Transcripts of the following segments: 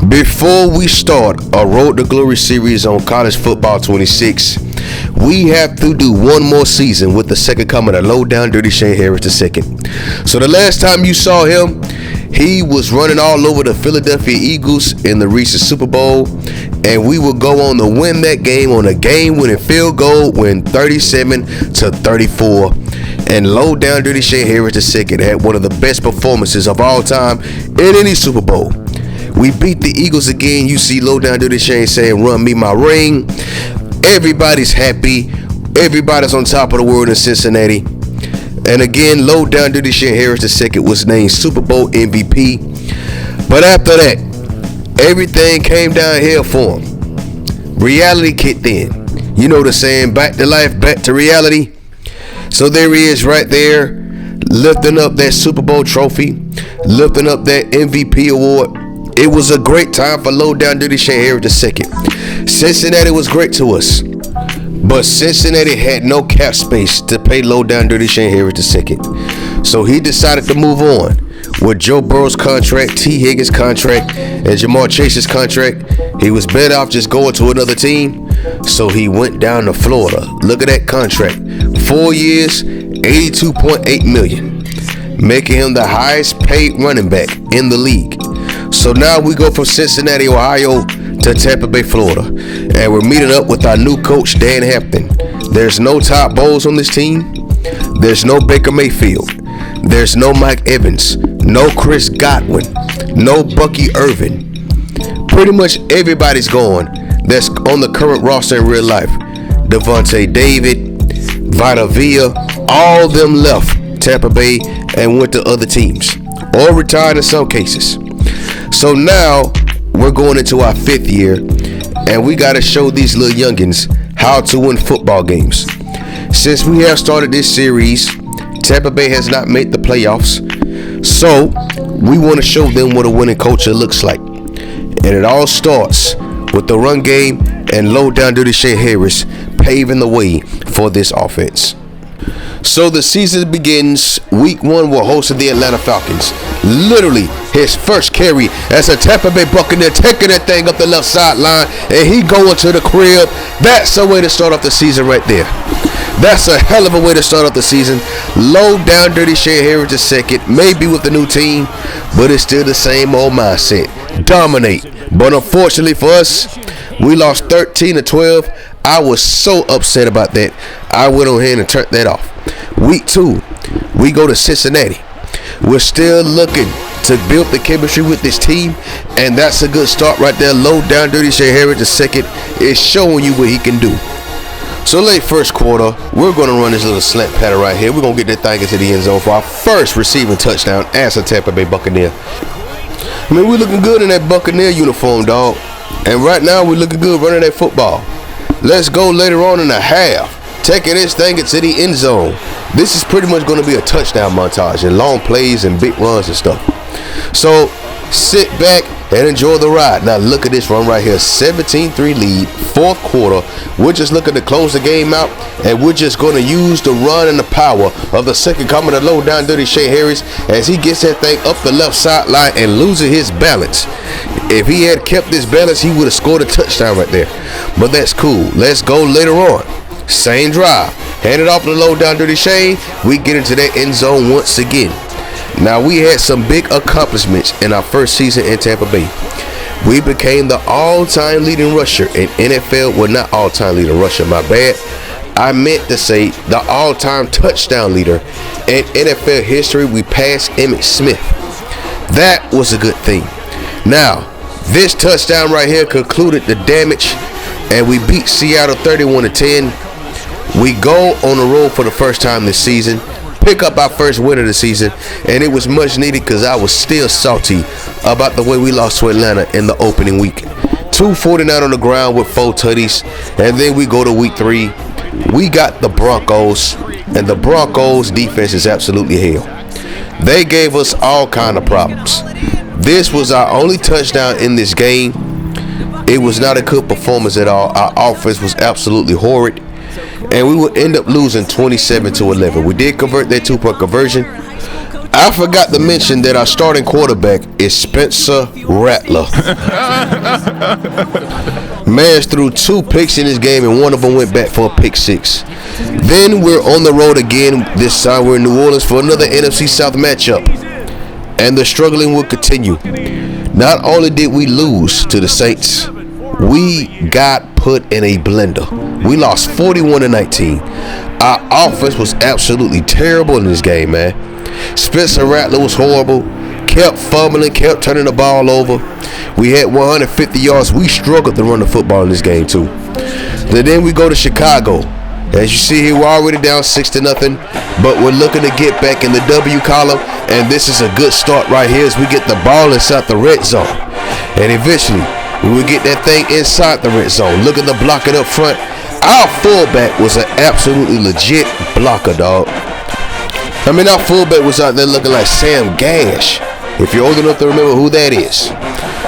Before we start a Road to Glory series on College Football 26, we have to do one more season with the second coming of Low Down Dirty Shane Harris II. So the last time you saw him, he was running all over the Philadelphia Eagles in the recent Super Bowl, and we will go on to win that game on a game-winning field goal, win 37-34. And Low Down Dirty Shane Harris II had one of the best performances of all time in any Super Bowl. We beat the Eagles again. You see Low Down Dirty Shane saying, "Run me my ring." Everybody's happy. Everybody's on top of the world in Cincinnati. And again, Low Down Dirty Shane Harris II was named Super Bowl MVP. But after that, everything came downhill for him. Reality kicked in. You know the saying, back to life, back to reality. So there he is right there, lifting up that Super Bowl trophy, lifting up that MVP award. It was a great time for Low Down Dirty Shane Harris II. Cincinnati was great to us, but Cincinnati had no cap space to pay Low Down Dirty Shane Harris II. So he decided to move on with Joe Burrow's contract, T. Higgins' contract, and Jamar Chase's contract. He was better off just going to another team, so he went down to Florida. Look at that contract. 4 years, $82.8 million, making him the highest paid running back in the league. So now we go from Cincinnati, Ohio to Tampa Bay, Florida, and we're meeting up with our new coach, Dan Hampton. There's no Todd Bowles on this team. There's no Baker Mayfield. There's no Mike Evans. No Chris Godwin. No Bucky Irvin. Pretty much everybody's gone that's on the current roster in real life. Devontae David, Vita Vea, all of them left Tampa Bay and went to other teams, or retired in some cases. So now we're going into our 5th year, and we got to show these little youngins how to win football games. Since we have started this series, Tampa Bay has not made the playoffs, so we want to show them what a winning culture looks like. And it all starts with the run game and Low Down Dirty Shane Harris paving the way for this offense. So the season begins. Week 1, we're hosting the Atlanta Falcons. Literally his first carry as a Tampa Bay Buccaneer, taking that thing up the left sideline, and he going to the crib. That's a way to start off the season right there. That's a hell of a way to start off the season. Low Down Dirty Shane Harris II, maybe with the new team, but it's still the same old mindset. Dominate. But unfortunately for us, we lost 13-12. I was so upset about that. I went on ahead and turned that off. Week 2, we go to Cincinnati. We're still looking to build the chemistry with this team, and that's a good start right there. Low Down Dirty Shane Harris II is showing you what he can do. So late first quarter, we're going to run this little slant pattern right here. We're going to get that thing into the end zone for our first receiving touchdown as a Tampa Bay Buccaneer. I mean, we're looking good in that Buccaneer uniform, dog. And right now, we're looking good running that football. Let's go later on in the half, taking this thing into the end zone. This is pretty much going to be a touchdown montage and long plays and big runs and stuff. So sit back and enjoy the ride. Now look at this run right here. 17-3 lead, 4th quarter. We're just looking to close the game out, and we're just going to use the run and the power of the second coming of Low Down Dirty Shane Harris as he gets that thing up the left sideline and losing his balance. If he had kept this balance, he would have scored a touchdown right there. But that's cool. Let's go later on. Same drive. Hand it off to Low Down Dirty Shane. We get into that end zone once again. Now, we had some big accomplishments in our first season in Tampa Bay. We became the all-time leading rusher in NFL. Well, not all-time leading rusher, my bad. I meant to say the all-time touchdown leader in NFL history. We passed Emmitt Smith. That was a good thing. Now, this touchdown right here concluded the damage, and we beat Seattle 31-10. We go on the road for the first time this season, pick up our first win of the season, and it was much needed because I was still salty about the way we lost to Atlanta in the opening week. 249 on the ground with 4 tutties, and then we go to week 3. We got the Broncos, and the Broncos defense is absolutely hell. They gave us all kind of problems. This was our only touchdown in this game. It was not a good performance at all. Our offense was absolutely horrid, and we would end up losing 27-11. We did convert that 2-point conversion, I forgot to mention that our starting quarterback is Spencer Rattler. Man's threw 2 picks in this game, and one of them went back for a pick 6. Then we're on the road again. This time we're in New Orleans for another NFC South matchup, and the struggling will continue. Not only did we lose to the Saints, we got put in a blender. We lost 41-19. Our offense was absolutely terrible in this game, man. Spencer Rattler was horrible. Kept fumbling, kept turning the ball over. We had 150 yards. We struggled to run the football in this game too. Then we go to Chicago. As you see here, we're already down 6-0, but we're looking to get back in the W column, and this is a good start right here as we get the ball inside the red zone. And eventually, we will get that thing inside the red zone, looking to block it up front. Our fullback was an absolutely legit blocker, dog. I mean, our fullback was out there looking like Sam Gash, if you're old enough to remember who that is.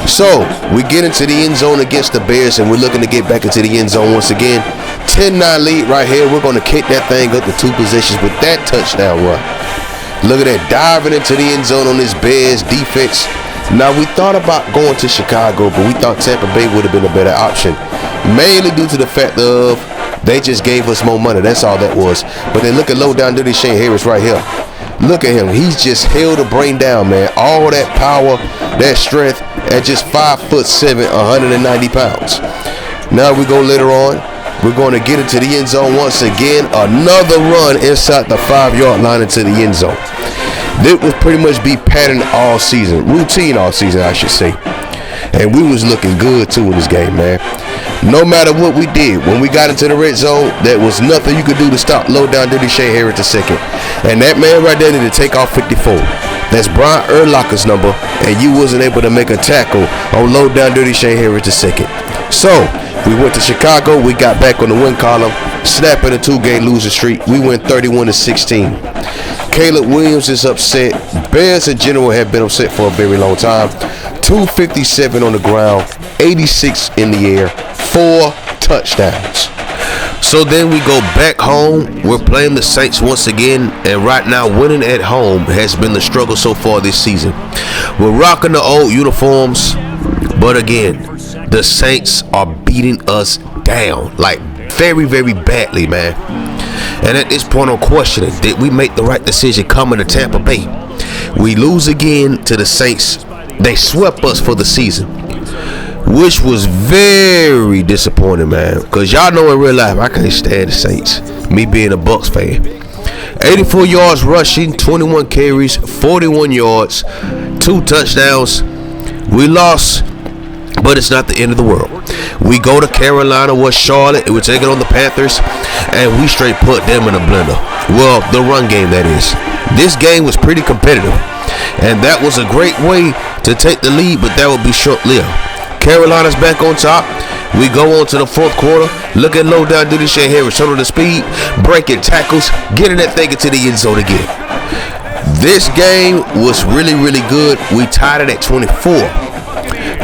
So, we get into the end zone against the Bears, and we're looking to get back into the end zone once again. 10-9 lead right here. We're going to kick that thing up to 2 positions with that touchdown run. Look at that, diving into the end zone on this Bears defense. Now, we thought about going to Chicago, but we thought Tampa Bay would have been a better option, mainly due to the fact of they just gave us more money. That's all that was. But then look at low down dirty Shane Harris right here. Look at him. He's just held the brain down, man. All that power, that strength at just 5'7", 190 pounds. Now we go later on. We're going to get into the end zone once again. Another run inside the 5-yard line into the end zone. This would pretty much be pattern all season. Routine all season, I should say. And we was looking good too in this game, man. No matter what we did, when we got into the red zone, there was nothing you could do to stop low down dirty Shane Harris II. And that man right there needed to take off 54. That's Brian Urlacher's number, and you wasn't able to make a tackle on low down dirty Shane Harris II. So, we went to Chicago, we got back on the win column, snapping a 2-game losing streak. We went 31-16. Caleb Williams is upset. Bears in general have been upset for a very long time. 257 on the ground, 86 in the air, 4 touchdowns. So then we go back home. We're playing the Saints once again, and right now winning at home has been the struggle so far this season. We're rocking the old uniforms, but again, the Saints are beating us down, like very, very badly, man. And at this point I'm questioning, did we make the right decision coming to Tampa Bay? We lose again to the Saints. They swept us for the season, which was very disappointing, man, because y'all know in real life I can't stand the Saints, me being a Bucs fan. 84 yards rushing, 21 carries, 41 yards, 2 touchdowns. We lost, but it's not the end of the world. We go to Carolina, with Charlotte, and we're taking on the Panthers, and we straight put them in a blender. Well, the run game, that is. This game was pretty competitive, and that was a great way to take the lead, but that would be short-lived. Carolina's back on top. We go on to the 4th quarter. Look at low down dirty Shane Harris, turn on the speed, breaking tackles, getting that thing into the end zone again. This game was really, really good. We tied it at 24.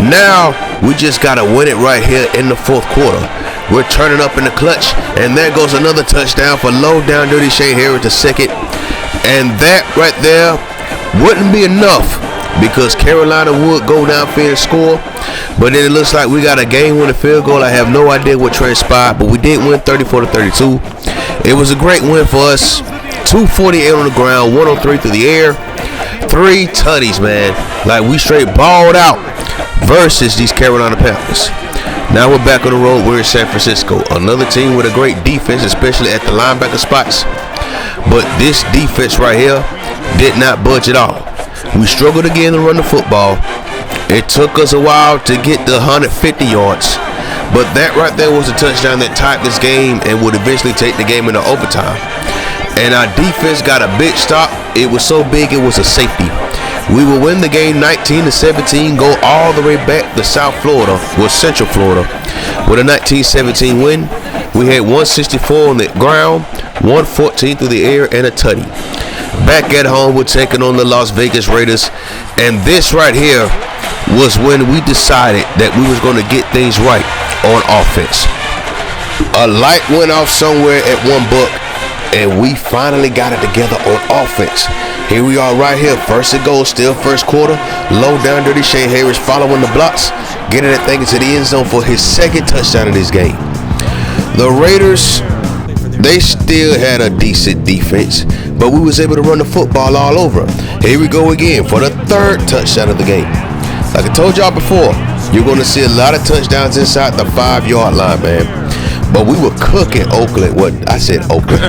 Now we just gotta win it right here in the 4th quarter. We're turning up in the clutch, and there goes another touchdown for low down dirty Shane Harris II. And that right there wouldn't be enough, because Carolina would go downfield and score, but then it looks like we got a game-winning field goal. I have no idea what transpired, but we did win 34-32. It was a great win for us. 248 on the ground, 103 through the air, 3 tutties, man. Like, we straight balled out versus these Carolina Panthers. Now we're back on the road. We're in San Francisco, another team with a great defense, especially at the linebacker spots. But this defense right here did not budge at all. We struggled again to run the football. It took us a while to get the 150 yards, but that right there was a touchdown that tied this game and would eventually take the game into overtime. And our defense got a big stop. It was so big it was a safety. We will win the game 19-17, go all the way back to South Florida, or Central Florida, with a 19-17 win. We had 164 on the ground, 114 through the air, and a tutty. Back at home, we're taking on the Las Vegas Raiders, and this right here was when we decided that we was going to get things right on offense. A light went off somewhere at $1, And we finally got it together on offense. Here we are right here. First and goal, still first quarter. Low down, dirty Shane Harris following the blocks, getting that thing into the end zone for his second touchdown in this game. The Raiders, they still had a decent defense, but we was able to run the football all over them. Here we go again for the third touchdown of the game. Like I told y'all before, you're going to see a lot of touchdowns inside the 5-yard line, man. But we were cooking Oakland. What I said, Oakland.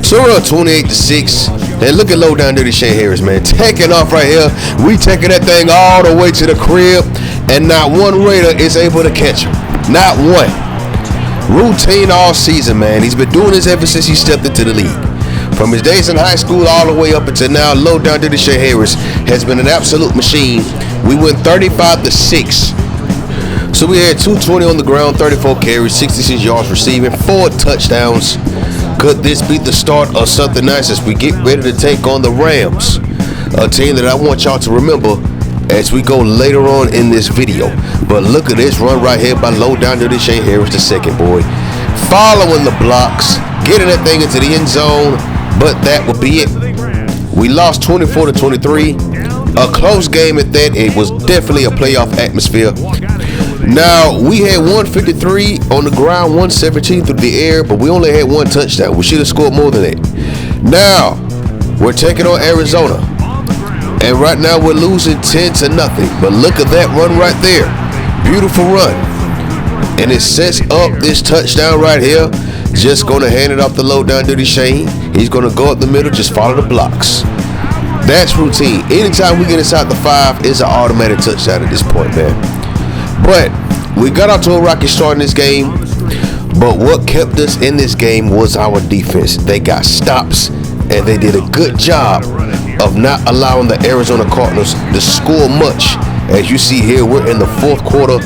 So we're up 28-6. And look at low down dirty Shane Harris, man, taking off right here. We taking that thing all the way to the crib, and not one Raider is able to catch him. Not one. Routine all season, man. He's been doing this ever since he stepped into the league. From his days in high school all the way up until now, low down dirty Shane Harris has been an absolute machine. We went 35-6. So we had 220 on the ground, 34 carries, 66 yards receiving, 4 touchdowns. Could this be the start of something nice as we get ready to take on the Rams? A team that I want y'all to remember as we go later on in this video. But look at this run right here by low down dirty Shane Harris, the second boy. Following the blocks, getting that thing into the end zone, but that would be it. We lost 24-23. A close game at that. It was definitely a playoff atmosphere. Now, we had 153 on the ground, 117 through the air, but we only had 1 touchdown. We should have scored more than that. Now, we're taking on Arizona. And right now, we're losing 10-0. But look at that run right there. Beautiful run. And it sets up this touchdown right here. Just going to hand it off the low down dirty Shane. He's going to go up the middle, just follow the blocks. That's routine. Anytime we get inside the 5, it's an automatic touchdown at this point, man. But we got out to a rocky start in this game. But what kept us in this game was our defense. They got stops, and they did a good job of not allowing the Arizona Cardinals to score much. As you see here, we're in the 4th quarter,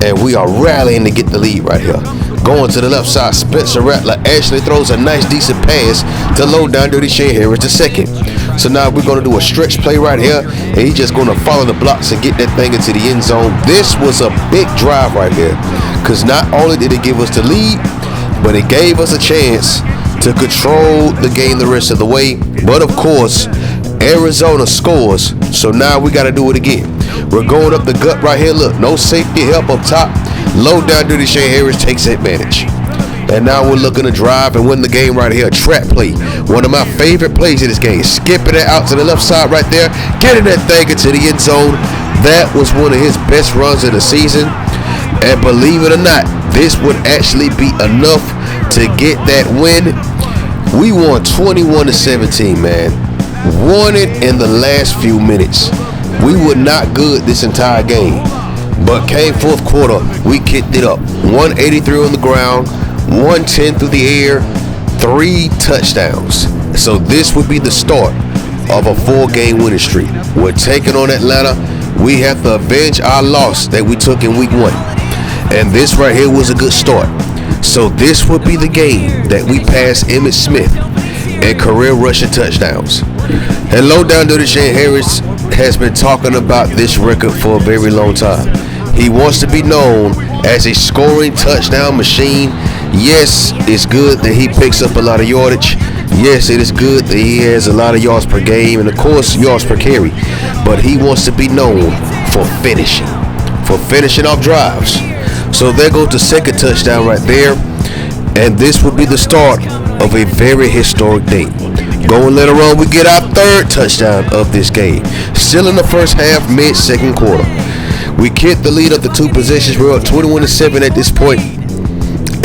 and we are rallying to get the lead right here. Going to the left side, Spencer Rattler actually throws a nice, decent pass to low down dirty Shane Harris the second. So now we're going to do a stretch play right here, and he's just going to follow the blocks and get that thing into the end zone. This was a big drive right here, because not only did it give us the lead, but it gave us a chance to control the game the rest of the way. But of course, Arizona scores, so now we got to do it again. We're going up the gut right here. Look, no safety help up top. Low down dirty Shane Harris takes advantage. And now we're looking to drive and win the game right here. Trap play. One of my favorite plays in this game. Skipping it out to the left side right there. Getting that thing into the end zone. That was one of his best runs of the season. And believe it or not, this would actually be enough to get that win. We won 21-17, man. Won it in the last few minutes. We were not good this entire game. But came 4th quarter, we kicked it up. 183 on the ground, 110 through the air, 3 touchdowns. So this would be the start of a 4-game winning streak. We're taking on Atlanta. We have to avenge our loss that we took in week 1. And this right here was a good start. So this would be the game that we pass Emmitt Smith and career rushing touchdowns. And low down dirty Shane Harris has been talking about this record for a very long time. He wants to be known as a scoring touchdown machine. Yes, it's good that he picks up a lot of yardage. Yes, it is good that he has a lot of yards per game and of course yards per carry. But he wants to be known for finishing off drives. So there goes the second touchdown right there. And this will be the start of a very historic day. Going later on, we get our 3rd touchdown of this game. Still in the first half, mid-second quarter. We kicked the lead up to 2 possessions. We're up 21-7 at this point.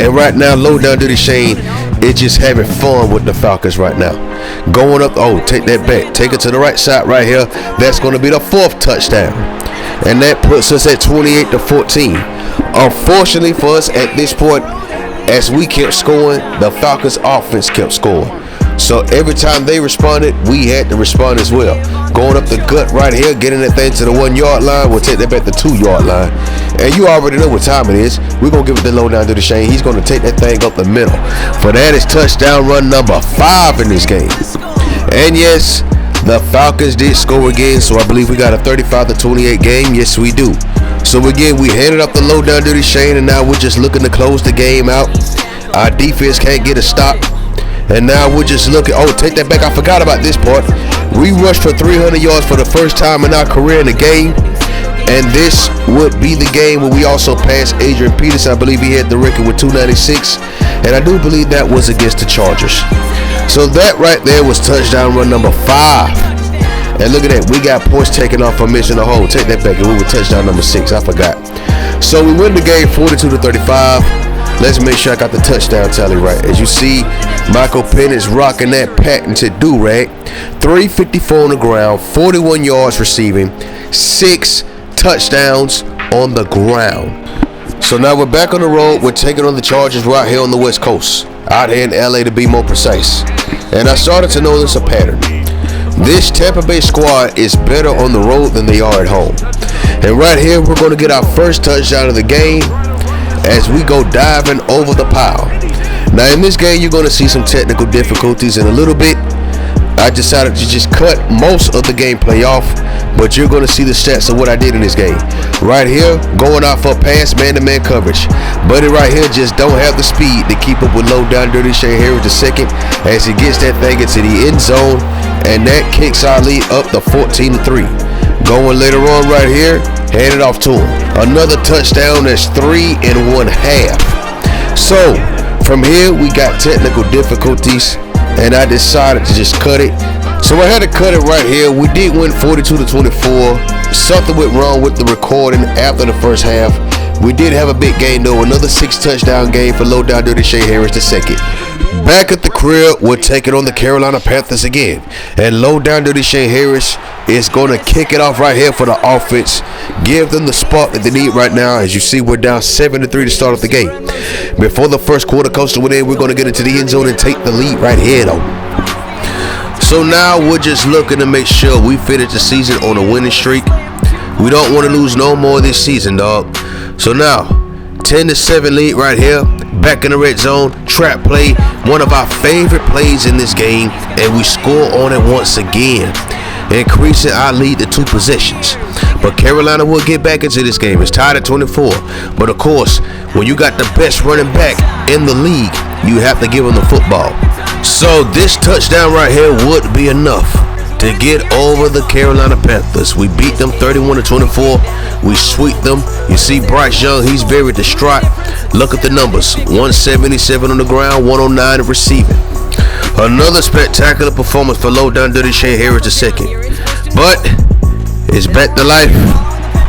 And right now, low down dirty Shane is just having fun with the Falcons right now. Going up, take that back. Take it to the right side right here. That's going to be the 4th touchdown. And that puts us at 28-14. Unfortunately for us at this point, as we kept scoring, the Falcons offense kept scoring. So every time they responded, we had to respond as well. Going up the gut right here, getting that thing to the 1-yard line. We'll take that back to the 2-yard line. And you already know what time it is. We're going to give it the low down to the Shane. He's going to take that thing up the middle. For that is touchdown run number 5 in this game. And yes, the Falcons did score again. So I believe we got a 35-28 game. Yes, we do. So again, we handed off the low down dirty Shane, and now we're just looking to close the game out. Our defense can't get a stop, and now we're just looking. Oh, take that back. I forgot about this part. We rushed for 300 yards for the first time in our career in the game, and this would be the game where we also passed Adrian Peterson. I believe he had the record with 296, and I do believe that was against the Chargers. So that right there was touchdown run number 5. And look at that, we got points taken off for missing a hole. Take that back, and we were touchdown number 6. I forgot. So we win the game 42-35. Let's make sure I got the touchdown tally right. As you see, Michael Penix rocking that patented do-rag. 354 on the ground, 41 yards receiving, 6 touchdowns on the ground. So now we're back on the road. We're taking on the Chargers right here on the West Coast, out here in LA to be more precise. And I started to notice a pattern. This Tampa Bay squad is better on the road than they are at home. And right here, we're going to get our first touchdown of the game as we go diving over the pile. Now in this game, you're going to see some technical difficulties in a little bit. I decided to just cut most of the gameplay off, but you're going to see the stats of what I did in this game. Right here, going out for a pass, man-to-man coverage. Buddy right here just don't have the speed to keep up with low down dirty Shane Harris II as he gets that thing into the end zone, and that kicks our lead up to 14-3. Going later on right here, hand it off to him. Another touchdown. That's 3 1/2. So from here, we got technical difficulties, and I decided to just cut it. So I had to cut it right here. We did win 42-24. Something went wrong with the recording after the first half. We did have a big game though. Another 6 touchdown game for low down dirty Shane Harris II. Back at the crib, we're taking on the Carolina Panthers again. And low down dirty Shane Harris is going to kick it off right here for the offense. Give them the spot that they need right now. As you see, we're down 7-3 to start off the game. Before the first quarter comes to an end, we're going to get into the end zone and take the lead right here though. So now we're just looking to make sure we finish the season on a winning streak. We don't want to lose no more this season, dog. So now, 10-7 lead right here. Back in the red zone, trap play, one of our favorite plays in this game, and we score on it once again, increasing our lead to 2 possessions. But Carolina will get back into this game. It's tied at 24. But of course, when you got the best running back in the league, you have to give him the football. So this touchdown right here would be enough to get over the Carolina Panthers. We beat them 31-24. We sweep them. You see Bryce Young, he's very distraught. Look at the numbers. 177 on the ground, 109 receiving. Another spectacular performance for low down dirty Shane Harris II. But it's back to life,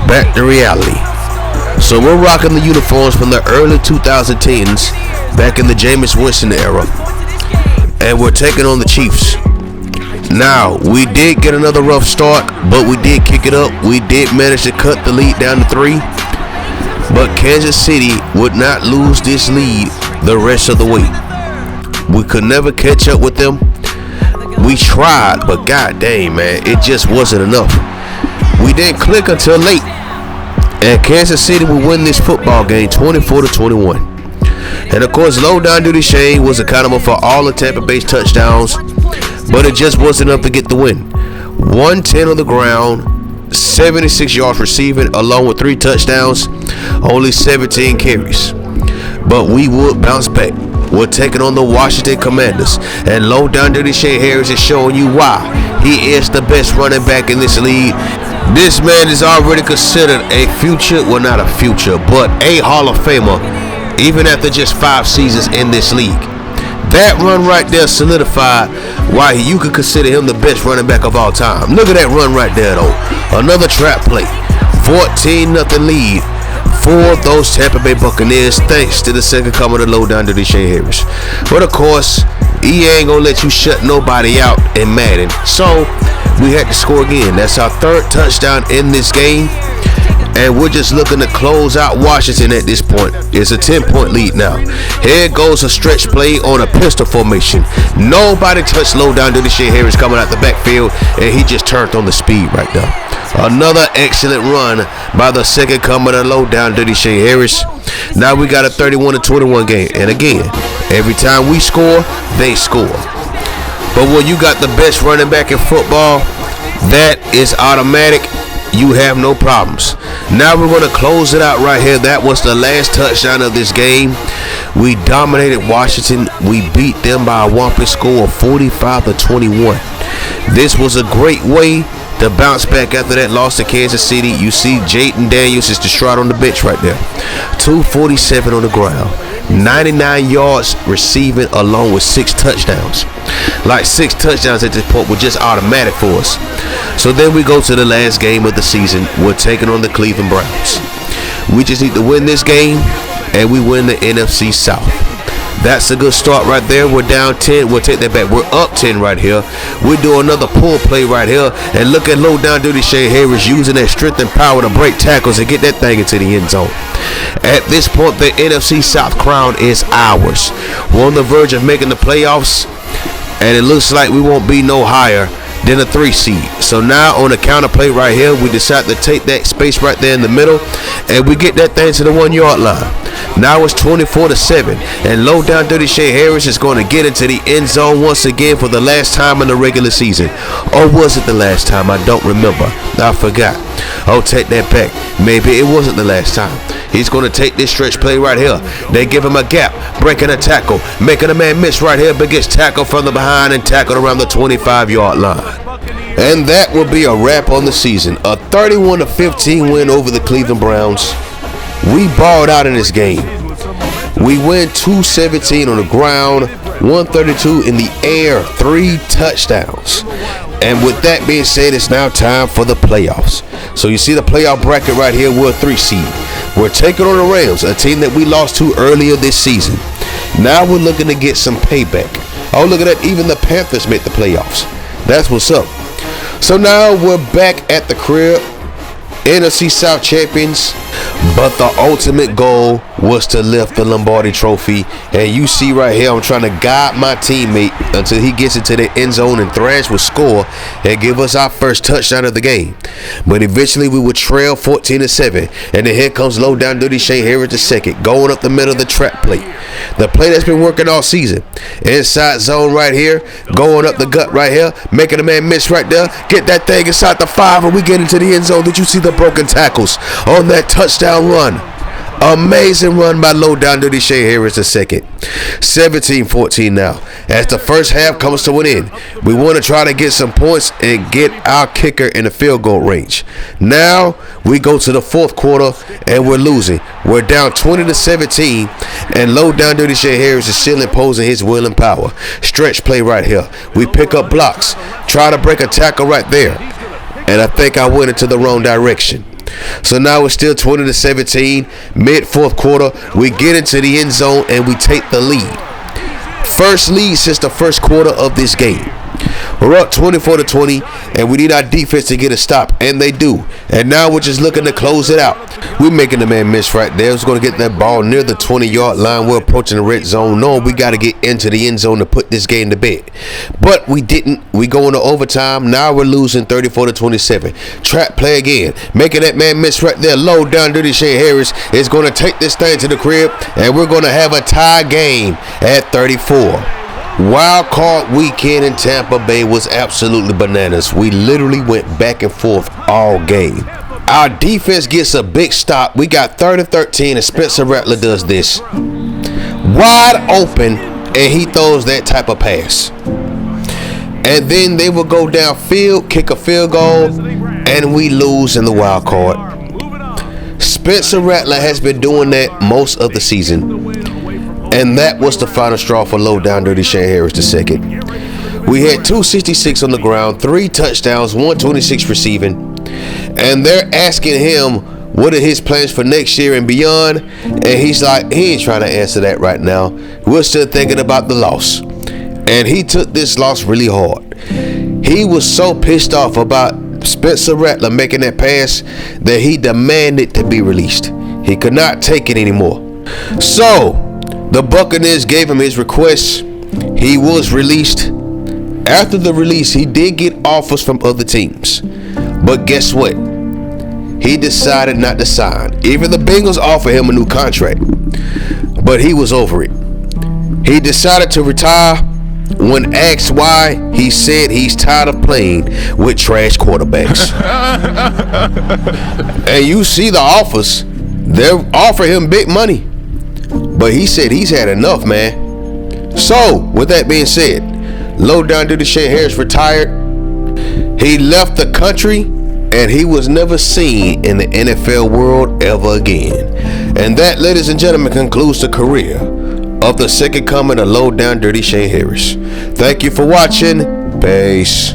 back to reality. So we're rocking the uniforms from the early 2010s, back in the Jameis Winston era. And we're taking on the Chiefs. Now, we did get another rough start, but we did kick it up. We did manage to cut the lead down to 3. But Kansas City would not lose this lead the rest of the way. We could never catch up with them. We tried, but god dang, man, it just wasn't enough. We didn't click until late. And Kansas City will win this football game 24-21. And of course, low down dirty Shane was accountable for all the Tampa Bay touchdowns, but it just wasn't enough to get the win. 110 on the ground, 76 yards receiving, along with 3 touchdowns, only 17 carries. But we would bounce back. We're taking on the Washington Commanders, and low down dirty Shane Harris is showing you why he is the best running back in this league. This man is already considered a future, well, not a future, but a Hall of Famer, even after just 5 seasons in this league. That run right there solidified why you could consider him the best running back of all time. Look at that run right there though. Another trap play. 14-0 lead for those Tampa Bay Buccaneers, thanks to the second coming of low down dirty Shane Harris. But of course, he ain't gonna let you shut nobody out in Madden. So we had to score again. That's our 3rd touchdown in this game. And we're just looking to close out Washington at this point. It's a 10-point lead now. Here goes a stretch play on a pistol formation. Nobody touched low down dirty Shane Harris coming out the backfield, and he just turned on the speed right there. Another excellent run by the second coming of low down dirty Shane Harris. Now we got a 31-21 game. And again, every time we score, they score. But when you got the best running back in football, that is automatic. you have no problems. Now we're going to close it out right here. That was the last touchdown of this game. We dominated Washington. We beat them by a whopping score of 45-21. This was a great way to bounce back after that loss to Kansas City. You see Jaden Daniels is distraught on the bench right there. 247 on the ground. 99 yards receiving along with 6 touchdowns. Like 6 touchdowns at this point were just automatic for us. So then we go to the last game of the season. We're taking on the Cleveland Browns. We just need to win this game and we win the NFC South. That's a good start right there. We're down 10. We'll take that back. We're up 10 right here. We do another pull play right here. And look at low down dirty Shane Harris using that strength and power to break tackles and get that thing into the end zone. At this point, the NFC South crown is ours. We're on the verge of making the playoffs. And it looks like we won't be no higher than a 3 seed. So now on the counter play right here, we decide to take that space right there in the middle. And we get that thing to the 1 yard line. Now it's 24-7, and low down dirty Shane Harris is going to get into the end zone once again for the last time in the regular season. Or was it the last time? I don't remember. I forgot. I'll take that back. Maybe it wasn't the last time. He's going to take this stretch play right here. They give him a gap, breaking a tackle, making a man miss right here, but gets tackled from the behind and tackled around the 25-yard line. And that will be a wrap on the season. A 31-15 win over the Cleveland Browns. We balled out in this game. We win 217 on the ground, 132 in the air, 3 touchdowns. And with that being said, it's now time for the playoffs. So you see the playoff bracket right here. We're a 3 seed. We're taking on the Rams, a team that we lost to earlier this season. Now we're looking to get some payback. Oh, look at that. Even the Panthers made the playoffs. That's what's up. So now we're back at the crib. NFC South champions, but the ultimate goal was to lift the Lombardi trophy. And you see right here, I'm trying to guide my teammate until he gets into the end zone and Thrash will score and give us our first touchdown of the game. But eventually we would trail 14-7, and then here comes low down dirty Shane Harris II, going up the middle of the trap play. The play that's been working all season. Inside zone right here, going up the gut right here, making a man miss right there. Get that thing inside the 5 and we get into the end zone. Did you see the broken tackles on that touchdown run? Amazing run by low down dirty Shane Harris II. 17-14 now. As the first half comes to an end, we want to try to get some points and get our kicker in the field goal range. Now we go to the fourth quarter and we're losing. We're down 20-17, and low down dirty Shane Harris is still imposing his will and power. Stretch play right here. We pick up blocks, try to break a tackle right there, and I think I went into the wrong direction. So now it's still 20-17, mid fourth quarter. We get into the end zone and we take the lead. First lead since the first quarter of this game. We're up 24-20, and we need our defense to get a stop, and they do. And now we're just looking to close it out. We're making the man miss right there. We're going to get that ball near the 20-yard line. We're approaching the red zone. No, we got to get into the end zone to put this game to bed. But we didn't. We go into overtime. Now we're losing 34-27. Trap play again. Making that man miss right there. Low down dirty Shane Harris is going to take this thing to the crib, and we're going to have a tie game at 34. Wild card weekend in Tampa Bay was absolutely bananas. We literally went back and forth all game. Our defense gets a big stop. We got 3rd-13, and Spencer Rattler does this. Wide open, and he throws that type of pass. And then they will go downfield, kick a field goal, and we lose in the wild card. Spencer Rattler has been doing that most of the season. And that was the final straw for low down dirty Shane Harris II. We had 266 on the ground, 3 touchdowns, 126 receiving. And they're asking him what are his plans for next year and beyond. And he's like, he ain't trying to answer that right now. We're still thinking about the loss. And he took this loss really hard. He was so pissed off about Spencer Rattler making that pass that he demanded to be released. He could not take it anymore. So the Buccaneers gave him his request. He was released. After the release, he did get offers from other teams. But guess what? He decided not to sign. Even the Bengals offered him a new contract. But he was over it. He decided to retire When asked why, he said he's tired of playing with trash quarterbacks. And you see the offers, they're offering him big money. But he said he's had enough, man. So, with that being said, Low Down Dirty Shane Harris retired. He left the country and he was never seen in the NFL world ever again. And that, ladies and gentlemen, concludes the career of the second coming of Low Down Dirty Shane Harris. Thank you for watching. Peace.